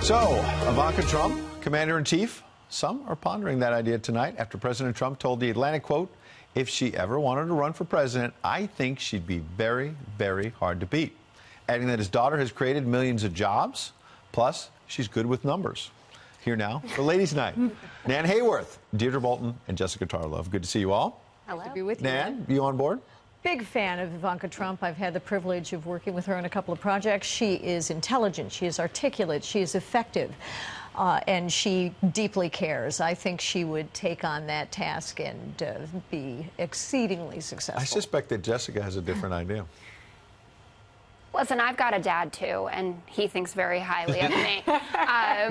So, Ivanka Trump, Commander-in-Chief. Some are pondering that idea tonight after President Trump told The Atlantic, quote, "If she ever wanted to run for president, I think she'd be very, very hard to beat." Adding that his daughter has created millions of jobs, plus she's good with numbers. Here now for Ladies' Night. Nan Hayworth, Deirdre Bolton, and Jessica Tarlov. Good to see you all. Hello. To be with you. Nan, you on board? Big fan of Ivanka Trump. I've had the privilege of working with her on a couple of projects. She is intelligent, she is articulate, she is effective, and she deeply cares. I think she would take on that task and be exceedingly successful. I suspect that Jessica has a different idea. Listen, I've got a dad, too, and he thinks very highly of me.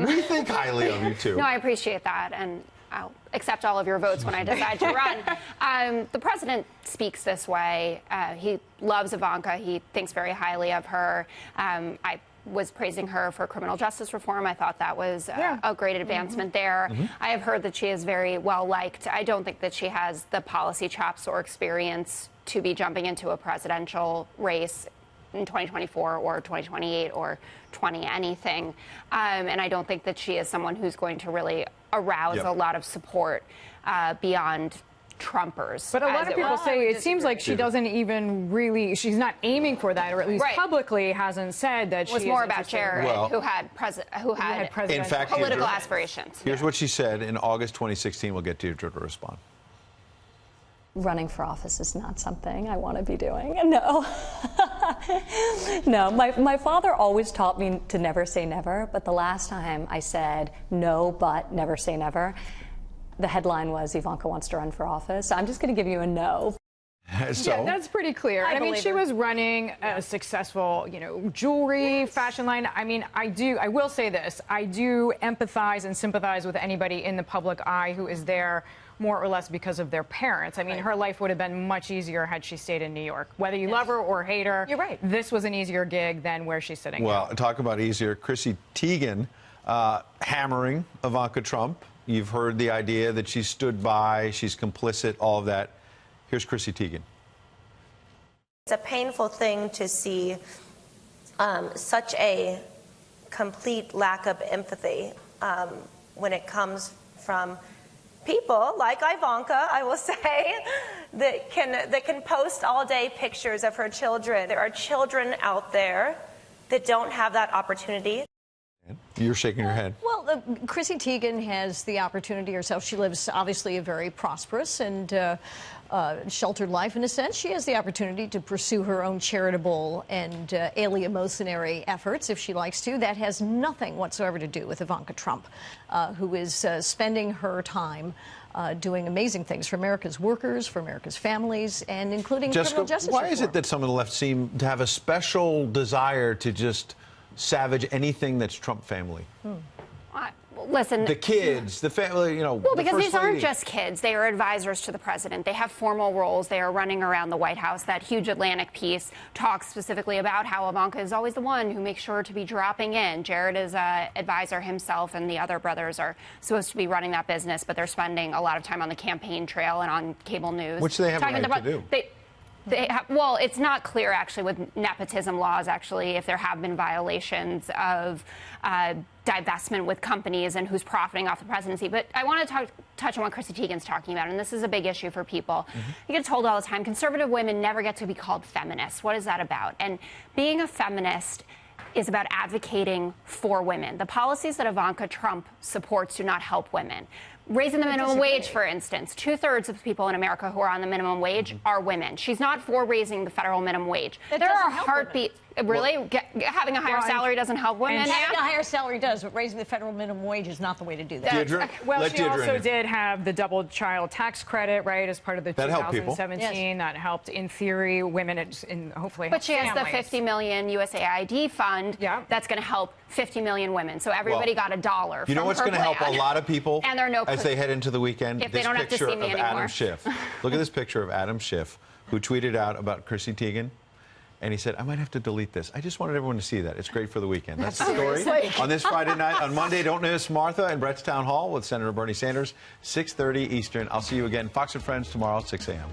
We think highly of you, too. No, I appreciate that, and I'll accept all of your votes when I decide to run. The president speaks this way. He loves Ivanka. He thinks very highly of her. I was praising her for criminal justice reform. I thought that was a great advancement there. I have heard that she is very well liked. I don't think that she has the policy chops or experience to be jumping into a presidential race in 2024 or 2028 or 20 anything. And I don't think that she is someone who's going to really arouse a lot of support beyond Trumpers. But a lot of people say it seems like she doesn't even really, she's not aiming for that, or at least publicly hasn't said that she was more about Jared, who had in fact, political aspirations. Here's what she said in August 2016. We'll get Deirdre to respond. Running for office is not something I want to be doing. No. No, my father always taught me to never say never, but the last time I said no, but never say never, the headline was Ivanka wants to run for office. So I'm just going to give you a no. So, yeah, that's pretty clear. I mean, she was running a successful, jewelry fashion line. I mean, I will say this. I do empathize and sympathize with anybody in the public eye who is there more or less because of their parents. I mean, her life would have been much easier had she stayed in New York. Whether you love her or hate her, you're right. This was an easier gig than where she's sitting Well, now. Talk about easier. Chrissy Teigen hammering Ivanka Trump. You've heard the idea that she stood by, she's complicit, all of that. Here's Chrissy Teigen. It's a painful thing to see such a complete lack of empathy when it comes from people like Ivanka, I will say, that can post all day pictures of her children. There are children out there that don't have that opportunity. You're shaking your head. Well, Chrissy Teigen has the opportunity herself. She lives, obviously, a very prosperous and sheltered life in a sense. She has the opportunity to pursue her own charitable and eleemosynary efforts if she likes to. That has nothing whatsoever to do with Ivanka Trump, who is spending her time doing amazing things for America's workers, for America's families, and including criminal justice why reform. is it that some of the left seem to have a special desire to just savage anything that's Trump family? Listen, the kids, the family, Well, because these aren't just kids. They are advisors to the president. They have formal roles. They are running around the White House. That huge Atlantic piece talks specifically about how Ivanka is always the one who makes sure to be dropping in. Jared is an advisor himself, and the other brothers are supposed to be running that business, but they're spending a lot of time on the campaign trail and on cable news. Which they have a right to do. Well, it's not clear, actually, with nepotism laws, actually, if there have been violations of divestment with companies and who's profiting off the presidency. But I want to touch on what Chrissy Teigen's talking about, and this is a big issue for people. You get told all the time, conservative women never get to be called feminists. What is that about? And being a feminist is about advocating for women. The policies that Ivanka Trump supports do not help women. Raising the minimum wage, for instance. 2/3 of the people in America who are on the minimum wage are women. She's not for raising the federal minimum wage. There are heartbeats. Really? Having a higher salary doesn't help women? Having a higher salary does, but raising the federal minimum wage is not the way to do that. Deirdre, well, she also did have the double child tax credit, right, as part of the 2017. That helped, in theory, women and hopefully But she has families. the 50 million USAID fund that's going to help 50 million women. So everybody got $1. You know what's going to help a lot of people and there are no as they head into the weekend? If this they don't have to picture see me of anymore. Adam Schiff. Look at this picture of Adam Schiff, who tweeted out about Chrissy Teigen. And he said, I might have to delete this. I just wanted everyone to see that. It's great for the weekend. That's the story on this Friday night. On Monday, don't miss Martha and Brett's Town Hall with Senator Bernie Sanders, 6:30 Eastern. I'll see you again, Fox and Friends, tomorrow at 6 a.m.